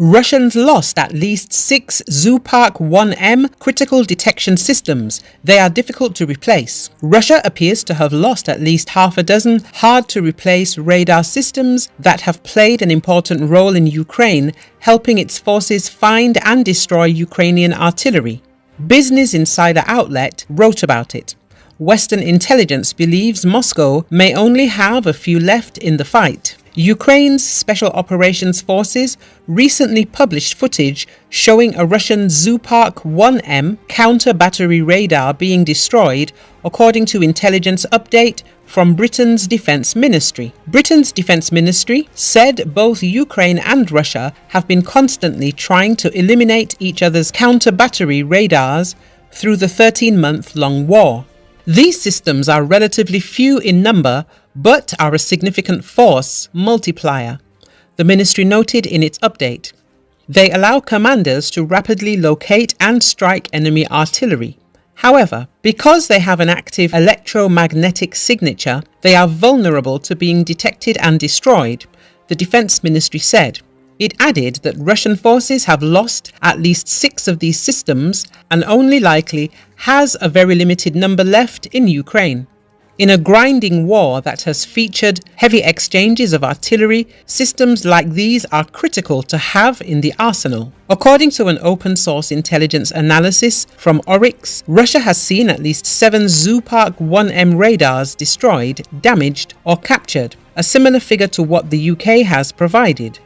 Russians lost at least 6 Zoopark-1M critical detection systems. They are difficult to replace. Russia appears to have lost at least half a dozen hard-to-replace radar systems that have played an important role in Ukraine, helping its forces find and destroy Ukrainian artillery. Business Insider outlet wrote about it. Western intelligence believes Moscow may only have a few left in the fight. Ukraine's Special Operations Forces recently published footage showing a Russian Zoopark-1M counter-battery radar being destroyed, according to intelligence update from Britain's Defence Ministry. Britain's Defence Ministry said both Ukraine and Russia have been constantly trying to eliminate each other's counter-battery radars through the 13-month-long war. These systems are relatively few in number, but are a significant force multiplier, the ministry noted in its update. They allow commanders to rapidly locate and strike enemy artillery. However, because they have an active electromagnetic signature, they are vulnerable to being detected and destroyed, the Defence Ministry said. It added that Russian forces have lost at least 6 of these systems and only likely has a very limited number left in Ukraine. In a grinding war that has featured heavy exchanges of artillery, systems like these are critical to have in the arsenal. According to an open-source intelligence analysis from Oryx, Russia has seen at least 7 Zoopark-1M radars destroyed, damaged or captured, a similar figure to what the UK has provided.